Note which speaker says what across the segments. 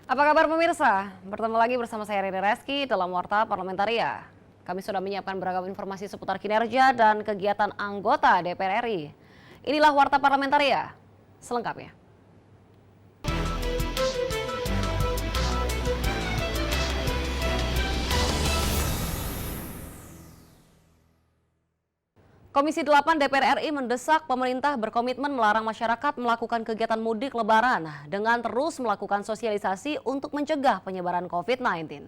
Speaker 1: Apa kabar pemirsa? Bertemu lagi bersama saya Rene Reski dalam Warta Parlamentaria. Kami sudah menyiapkan beragam informasi seputar kinerja dan kegiatan anggota DPR RI. Inilah Warta Parlamentaria selengkapnya. Komisi 8 DPR RI mendesak pemerintah berkomitmen melarang masyarakat melakukan kegiatan mudik lebaran dengan terus melakukan sosialisasi untuk mencegah penyebaran COVID-19.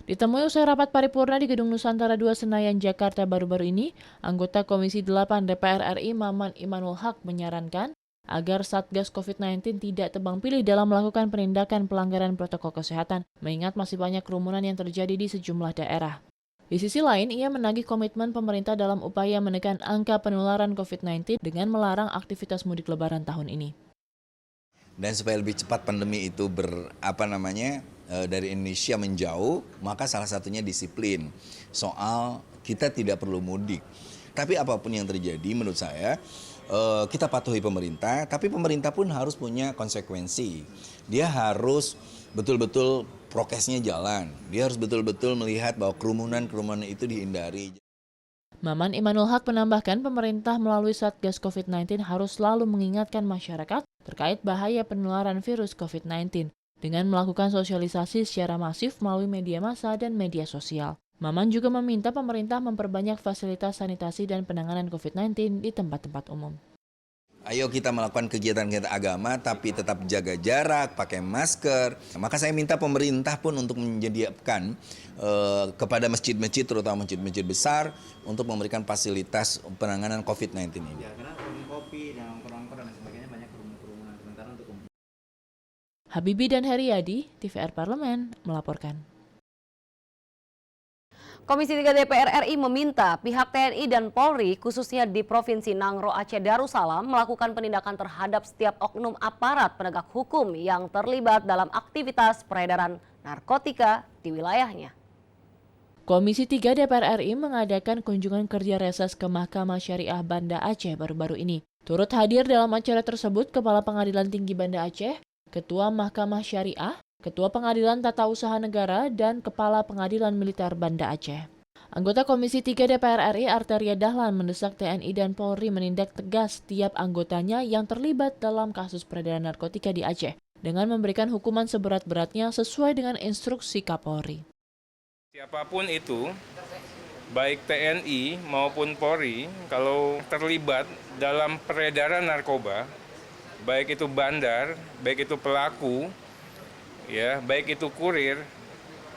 Speaker 2: Ditemui usai rapat paripurna di Gedung Nusantara 2 Senayan, Jakarta baru-baru ini, anggota Komisi 8 DPR RI Maman Imanul Haq menyarankan agar Satgas COVID-19 tidak tebang pilih dalam melakukan penindakan pelanggaran protokol kesehatan, mengingat masih banyak kerumunan yang terjadi di sejumlah daerah. Di sisi lain, ia menagih komitmen pemerintah dalam upaya menekan angka penularan COVID-19 dengan melarang aktivitas mudik lebaran tahun ini.
Speaker 3: Dan supaya lebih cepat pandemi itu dari Indonesia menjauh, maka salah satunya disiplin soal kita tidak perlu mudik. Tapi apapun yang terjadi menurut saya kita patuhi pemerintah, tapi pemerintah pun harus punya konsekuensi. Dia harus betul-betul prokesnya jalan. Dia harus betul-betul melihat bahwa kerumunan itu dihindari.
Speaker 2: Maman Imanul Haq menambahkan pemerintah melalui Satgas COVID-19 harus selalu mengingatkan masyarakat terkait bahaya penularan virus COVID-19 dengan melakukan sosialisasi secara masif melalui media massa dan media sosial. Maman juga meminta pemerintah memperbanyak fasilitas sanitasi dan penanganan COVID-19 di tempat-tempat umum.
Speaker 3: Ayo kita melakukan kegiatan-kegiatan agama tapi tetap jaga jarak, pakai masker. Maka saya minta pemerintah pun untuk menyediakan kepada masjid-masjid, terutama masjid-masjid besar, untuk memberikan fasilitas penanganan COVID-19 ini.
Speaker 4: Ya, karena warung kopi dan nongkrong-nongkrong dan sebagainya banyak kerumunan sementara untuk
Speaker 2: Habibie dan Heriadi, TVR Parlemen, melaporkan.
Speaker 1: Komisi 3 DPR RI meminta pihak TNI dan Polri khususnya di Provinsi Nangro Aceh Darussalam melakukan penindakan terhadap setiap oknum aparat penegak hukum yang terlibat dalam aktivitas peredaran narkotika di wilayahnya.
Speaker 2: Komisi 3 DPR RI mengadakan kunjungan kerja reses ke Mahkamah Syariah Banda Aceh baru-baru ini. Turut hadir dalam acara tersebut Kepala Pengadilan Tinggi Banda Aceh, Ketua Mahkamah Syariah, Ketua Pengadilan Tata Usaha Negara, dan Kepala Pengadilan Militer Banda Aceh. Anggota Komisi 3 DPR RI Arteria Dahlan mendesak TNI dan Polri menindak tegas setiap anggotanya yang terlibat dalam kasus peredaran narkotika di Aceh dengan memberikan hukuman seberat-beratnya sesuai dengan instruksi Kapolri.
Speaker 5: Siapapun itu, baik TNI maupun Polri, kalau terlibat dalam peredaran narkoba, baik itu bandar, baik itu pelaku, ya, baik itu kurir,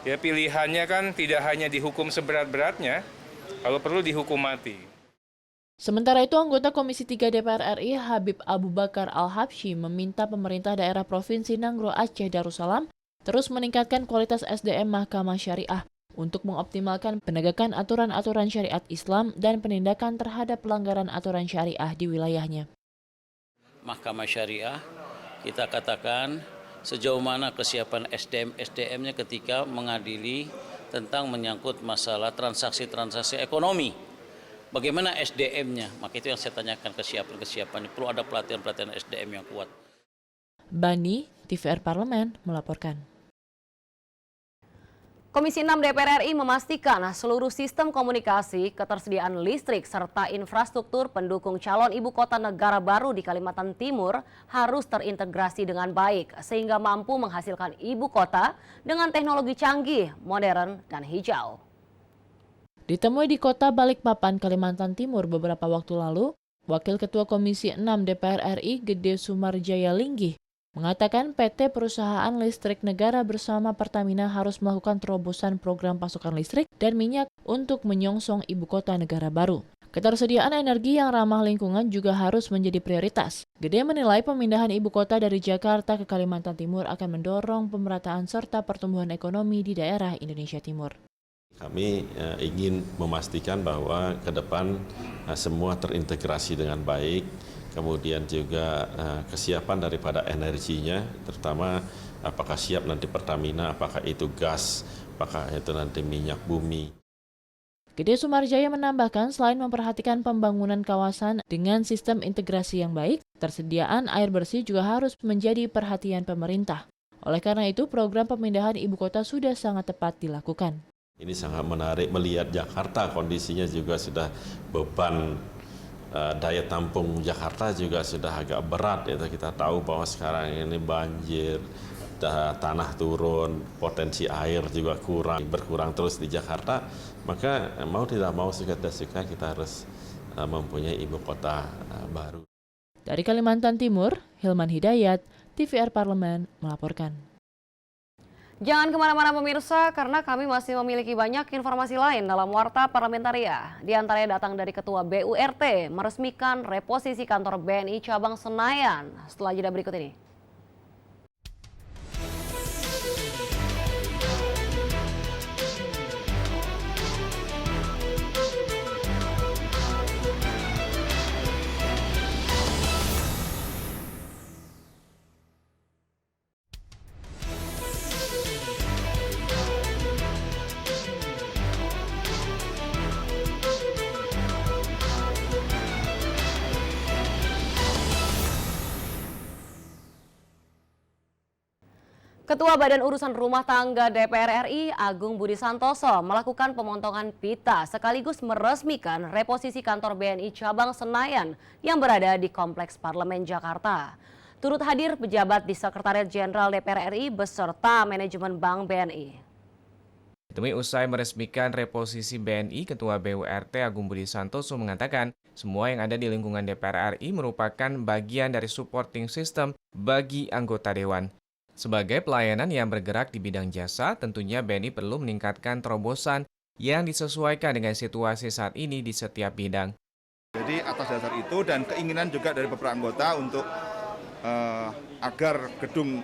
Speaker 5: ya pilihannya kan tidak hanya dihukum seberat-beratnya, kalau perlu dihukum mati.
Speaker 2: Sementara itu, anggota Komisi 3 DPR RI Habib Abu Bakar Al-Habsyi meminta pemerintah daerah Provinsi Nangro Aceh Darussalam terus meningkatkan kualitas SDM Mahkamah Syariah untuk mengoptimalkan penegakan aturan-aturan syariat Islam dan penindakan terhadap pelanggaran aturan syariah di wilayahnya.
Speaker 6: Mahkamah Syariah, kita katakan sejauh mana kesiapan SDM-nya ketika mengadili tentang menyangkut masalah transaksi-transaksi ekonomi. Bagaimana SDM-nya? Maka itu yang saya tanyakan, kesiapan-kesiapan. Perlu ada pelatihan-pelatihan SDM yang kuat.
Speaker 2: Bani, TVR Parlemen, melaporkan.
Speaker 1: Komisi 6 DPR RI memastikan seluruh sistem komunikasi, ketersediaan listrik, serta infrastruktur pendukung calon ibu kota negara baru di Kalimantan Timur harus terintegrasi dengan baik sehingga mampu menghasilkan ibu kota dengan teknologi canggih, modern, dan hijau.
Speaker 2: Ditemui di kota Balikpapan, Kalimantan Timur beberapa waktu lalu, Wakil Ketua Komisi 6 DPR RI Gede Sumarjaya Linggih mengatakan PT Perusahaan Listrik Negara bersama Pertamina harus melakukan terobosan program pasokan listrik dan minyak untuk menyongsong ibu kota negara baru. Ketersediaan energi yang ramah lingkungan juga harus menjadi prioritas. Gede menilai pemindahan ibu kota dari Jakarta ke Kalimantan Timur akan mendorong pemerataan serta pertumbuhan ekonomi di daerah Indonesia Timur.
Speaker 7: Kami ingin memastikan bahwa ke depan semua terintegrasi dengan baik, kemudian juga kesiapan daripada energinya, terutama apakah siap nanti Pertamina, apakah itu gas, apakah itu nanti minyak bumi.
Speaker 2: Gede Sumarjaya menambahkan selain memperhatikan pembangunan kawasan dengan sistem integrasi yang baik, tersediaan air bersih juga harus menjadi perhatian pemerintah. Oleh karena itu, program pemindahan ibu kota sudah sangat tepat dilakukan.
Speaker 7: Ini sangat menarik melihat Jakarta, kondisinya juga sudah beban daya tampung Jakarta juga sudah agak berat. Kita tahu bahwa sekarang ini banjir, tanah turun, potensi air juga berkurang terus di Jakarta. Maka mau tidak mau suka kita harus mempunyai ibu kota baru.
Speaker 2: Dari Kalimantan Timur, Hilman Hidayat, TVR Parlemen melaporkan.
Speaker 1: Jangan kemana-mana pemirsa, karena kami masih memiliki banyak informasi lain dalam Warta Parlamentaria. Di antaranya datang dari Ketua BURT meresmikan reposisi kantor BNI Cabang Senayan. Setelah jeda berikut ini. Ketua Badan Urusan Rumah Tangga DPR RI Agung Budi Santoso melakukan pemotongan pita sekaligus meresmikan reposisi kantor BNI Cabang Senayan yang berada di Kompleks Parlemen Jakarta. Turut hadir pejabat di Sekretariat Jenderal DPR RI beserta manajemen Bank BNI.
Speaker 8: Demi usai meresmikan reposisi BNI, Ketua BURT Agung Budi Santoso mengatakan semua yang ada di lingkungan DPR RI merupakan bagian dari supporting system bagi anggota Dewan. Sebagai pelayanan yang bergerak di bidang jasa, tentunya BNI perlu meningkatkan terobosan yang disesuaikan dengan situasi saat ini di setiap bidang.
Speaker 9: Jadi atas dasar itu dan keinginan juga dari beberapa anggota untuk agar gedung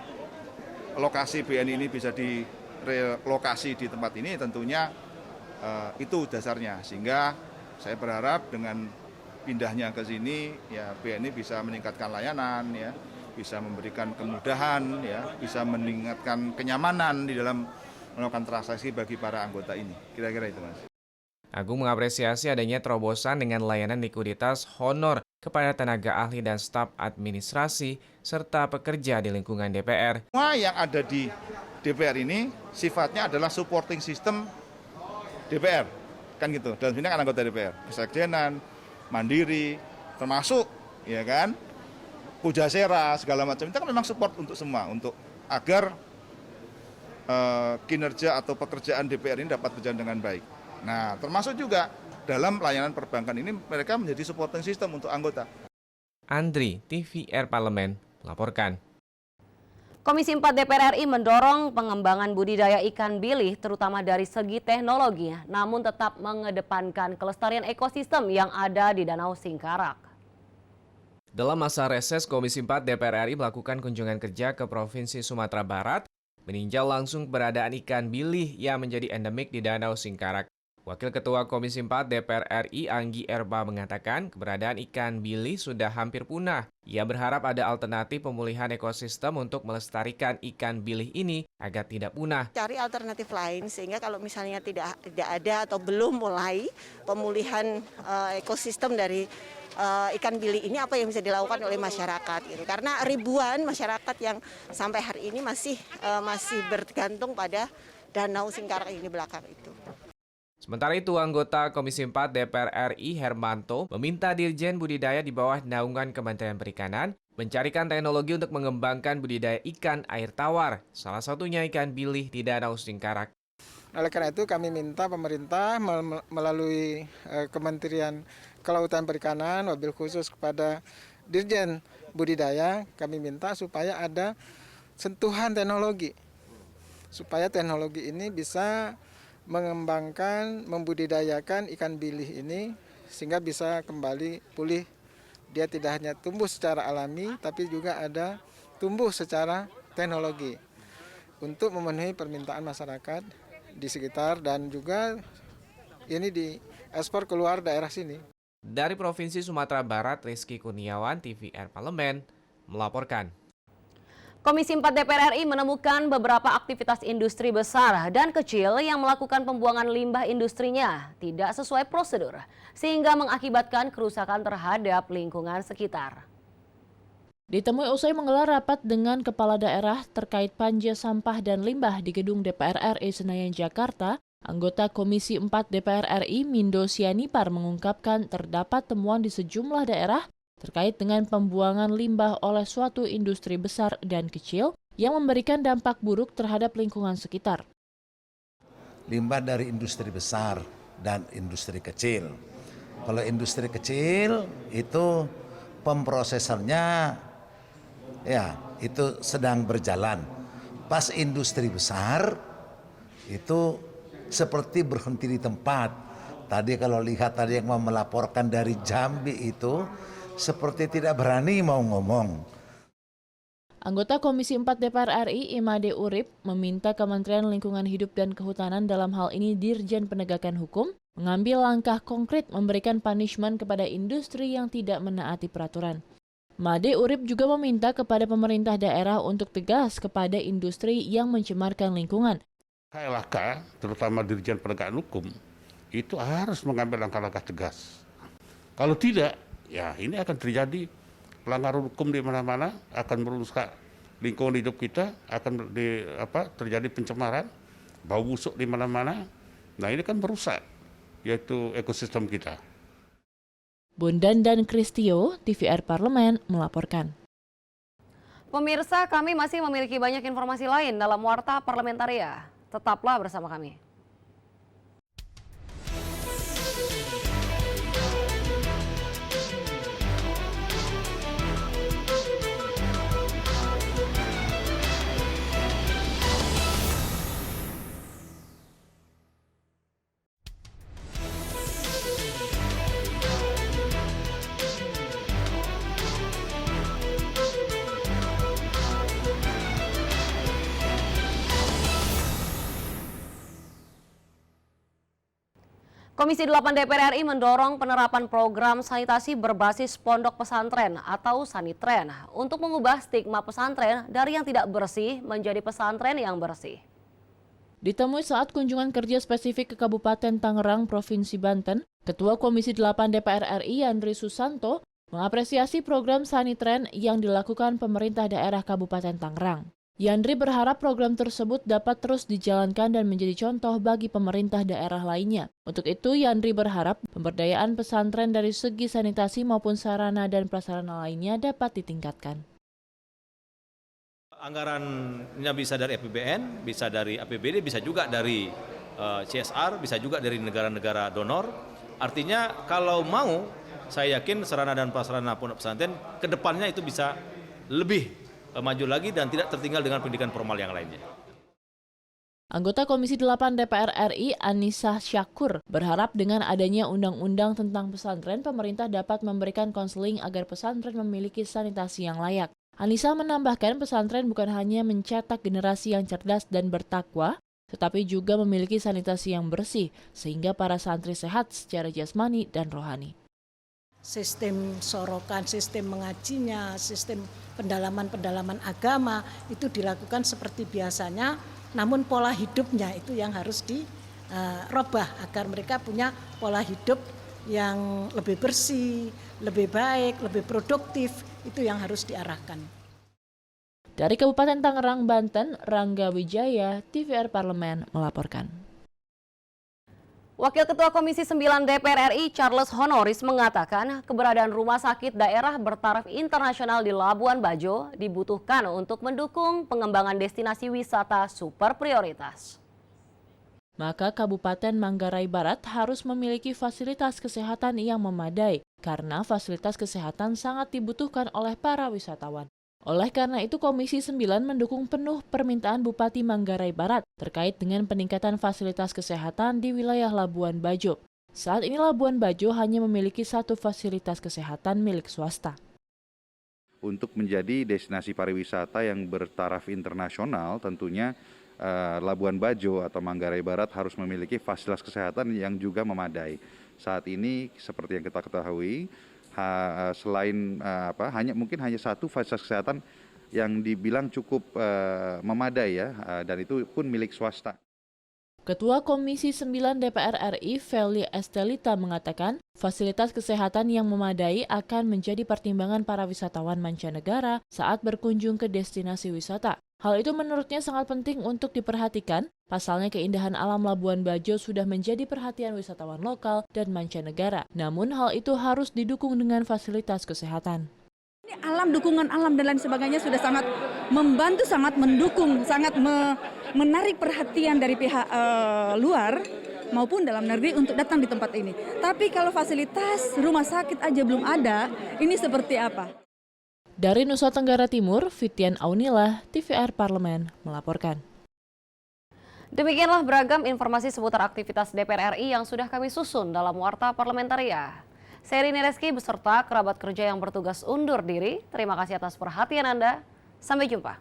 Speaker 9: lokasi BNI ini bisa direlokasi di tempat ini, tentunya itu dasarnya. Sehingga saya berharap dengan pindahnya ke sini, ya BNI bisa meningkatkan layanan, ya, bisa memberikan kemudahan, ya, bisa meningkatkan kenyamanan di dalam melakukan transaksi bagi para anggota ini. Kira-kira itu, Mas.
Speaker 8: Agung mengapresiasi adanya terobosan dengan layanan likuiditas honor kepada tenaga ahli dan staf administrasi serta pekerja di lingkungan DPR.
Speaker 9: Semua yang ada di DPR ini sifatnya adalah supporting system DPR, kan gitu. Dalam sini kan anggota DPR, kesekjenan, mandiri, termasuk, ya kan, Pujasera, segala macam. Itu kan memang support untuk semua, untuk agar kinerja atau pekerjaan DPR ini dapat berjalan dengan baik. Nah, termasuk juga dalam pelayanan perbankan ini mereka menjadi supporting system untuk anggota.
Speaker 8: Andri, TVR Parlemen, melaporkan.
Speaker 1: Komisi 4 DPR RI mendorong pengembangan budidaya ikan bilih terutama dari segi teknologi, namun tetap mengedepankan kelestarian ekosistem yang ada di Danau Singkarak.
Speaker 8: Dalam masa reses, Komisi 4 DPR RI melakukan kunjungan kerja ke Provinsi Sumatera Barat, meninjau langsung keberadaan ikan bilih yang menjadi endemik di Danau Singkarak. Wakil Ketua Komisi 4 DPR RI Anggi Erba mengatakan keberadaan ikan bilih sudah hampir punah. Ia berharap ada alternatif pemulihan ekosistem untuk melestarikan ikan bilih ini agar tidak punah.
Speaker 10: Cari alternatif lain sehingga kalau misalnya tidak ada atau belum mulai pemulihan ekosistem dari ikan bilih ini, apa yang bisa dilakukan oleh masyarakat gitu. Karena ribuan masyarakat yang sampai hari ini masih bergantung pada Danau Singkarak ini belakang itu.
Speaker 8: Sementara itu, anggota Komisi 4 DPR RI Hermanto meminta Dirjen Budidaya di bawah naungan Kementerian Perikanan mencarikan teknologi untuk mengembangkan budidaya ikan air tawar, salah satunya ikan bilih di Danau Singkarak.
Speaker 11: Oleh karena itu kami minta pemerintah melalui Kementerian Kelautan Perikanan, wabil khusus kepada Dirjen Budidaya, kami minta supaya ada sentuhan teknologi, supaya teknologi ini bisa mengembangkan, membudidayakan ikan bilih ini sehingga bisa kembali pulih. Dia tidak hanya tumbuh secara alami, tapi juga ada tumbuh secara teknologi untuk memenuhi permintaan masyarakat di sekitar dan juga ini diekspor keluar daerah sini.
Speaker 8: Dari Provinsi Sumatera Barat, Rizky Kurniawan, TVR Parlemen, melaporkan.
Speaker 1: Komisi 4 DPR RI menemukan beberapa aktivitas industri besar dan kecil yang melakukan pembuangan limbah industrinya tidak sesuai prosedur, sehingga mengakibatkan kerusakan terhadap lingkungan sekitar.
Speaker 2: Ditemui usai menggelar rapat dengan kepala daerah terkait panja sampah dan limbah di gedung DPR RI Senayan, Jakarta, anggota Komisi 4 DPR RI Mindo Sianipar mengungkapkan terdapat temuan di sejumlah daerah terkait dengan pembuangan limbah oleh suatu industri besar dan kecil yang memberikan dampak buruk terhadap lingkungan sekitar.
Speaker 12: Limbah dari industri besar dan industri kecil. Kalau industri kecil itu pemprosesannya ya itu sedang berjalan. Pas industri besar itu seperti berhenti di tempat. Tadi kalau lihat tadi yang mau melaporkan dari Jambi itu seperti tidak berani mau ngomong.
Speaker 2: Anggota Komisi 4 DPR RI Imade Urip meminta Kementerian Lingkungan Hidup dan Kehutanan dalam hal ini Dirjen Penegakan Hukum mengambil langkah konkret memberikan punishment kepada industri yang tidak menaati peraturan. Made Urip juga meminta kepada pemerintah daerah untuk tegas kepada industri yang mencemarkan lingkungan.
Speaker 13: KLHK, terutama Dirjen Penegakan Hukum, itu harus mengambil langkah-langkah tegas. Kalau tidak, ya ini akan terjadi pelanggaran hukum di mana-mana, akan merusak lingkungan hidup kita, akan terjadi pencemaran, bau busuk di mana-mana. Nah ini kan merusak, yaitu ekosistem kita.
Speaker 2: Bondan dan Kristio, TVR Parlemen, melaporkan.
Speaker 1: Pemirsa, kami masih memiliki banyak informasi lain dalam Warta Parlamentaria. Tetaplah bersama kami. Komisi 8 DPR RI mendorong penerapan program sanitasi berbasis pondok pesantren atau sanitren untuk mengubah stigma pesantren dari yang tidak bersih menjadi pesantren yang bersih.
Speaker 2: Ditemui saat kunjungan kerja spesifik ke Kabupaten Tangerang, Provinsi Banten, Ketua Komisi 8 DPR RI Yandri Susanto mengapresiasi program sanitren yang dilakukan pemerintah daerah Kabupaten Tangerang. Yandri berharap program tersebut dapat terus dijalankan dan menjadi contoh bagi pemerintah daerah lainnya. Untuk itu, Yandri berharap pemberdayaan pesantren dari segi sanitasi maupun sarana dan prasarana lainnya dapat ditingkatkan.
Speaker 14: Anggarannya bisa dari APBN, bisa dari APBD, bisa juga dari CSR, bisa juga dari negara-negara donor. Artinya kalau mau, saya yakin sarana dan prasarana pondok pesantren ke depannya itu bisa lebih maju lagi dan tidak tertinggal dengan pendidikan formal yang lainnya.
Speaker 2: Anggota Komisi 8 DPR RI Anissa Syakur berharap dengan adanya undang-undang tentang pesantren, pemerintah dapat memberikan konseling agar pesantren memiliki sanitasi yang layak. Anissa menambahkan pesantren bukan hanya mencetak generasi yang cerdas dan bertakwa, tetapi juga memiliki sanitasi yang bersih, sehingga para santri sehat secara jasmani dan rohani.
Speaker 15: Sistem sorokan, sistem mengajinya, sistem pendalaman agama itu dilakukan seperti biasanya, namun pola hidupnya itu yang harus dirubah agar mereka punya pola hidup yang lebih bersih, lebih baik, lebih produktif, itu yang harus diarahkan.
Speaker 2: Dari Kabupaten Tangerang, Banten, Rangga Wijaya, TVR Parlemen melaporkan.
Speaker 1: Wakil Ketua Komisi 9 DPR RI Charles Honoris mengatakan keberadaan rumah sakit daerah bertaraf internasional di Labuan Bajo dibutuhkan untuk mendukung pengembangan destinasi wisata super prioritas.
Speaker 2: Maka Kabupaten Manggarai Barat harus memiliki fasilitas kesehatan yang memadai karena fasilitas kesehatan sangat dibutuhkan oleh para wisatawan. Oleh karena itu, Komisi 9 mendukung penuh permintaan Bupati Manggarai Barat terkait dengan peningkatan fasilitas kesehatan di wilayah Labuan Bajo. Saat ini Labuan Bajo hanya memiliki satu fasilitas kesehatan milik swasta.
Speaker 16: Untuk menjadi destinasi pariwisata yang bertaraf internasional, tentunya Labuan Bajo atau Manggarai Barat harus memiliki fasilitas kesehatan yang juga memadai. Saat ini, seperti yang kita ketahui, selain mungkin hanya satu fasilitas kesehatan yang dibilang cukup memadai ya, dan itu pun milik swasta.
Speaker 2: Ketua Komisi 9 DPR RI, Feli Estelita, mengatakan fasilitas kesehatan yang memadai akan menjadi pertimbangan para wisatawan mancanegara saat berkunjung ke destinasi wisata. Hal itu menurutnya sangat penting untuk diperhatikan, pasalnya keindahan alam Labuan Bajo sudah menjadi perhatian wisatawan lokal dan mancanegara. Namun hal itu harus didukung dengan fasilitas kesehatan.
Speaker 17: Alam, dukungan alam dan lain sebagainya sudah sangat membantu, sangat mendukung, sangat menarik perhatian dari pihak luar maupun dalam negeri untuk datang di tempat ini. Tapi kalau fasilitas rumah sakit aja belum ada, ini seperti apa?
Speaker 2: Dari Nusa Tenggara Timur, Fitian Aunila, TVR Parlemen, melaporkan.
Speaker 1: Demikianlah beragam informasi seputar aktivitas DPR RI yang sudah kami susun dalam Warta Parlamentaria. Saya Rini Reski beserta kerabat kerja yang bertugas undur diri. Terima kasih atas perhatian Anda. Sampai jumpa.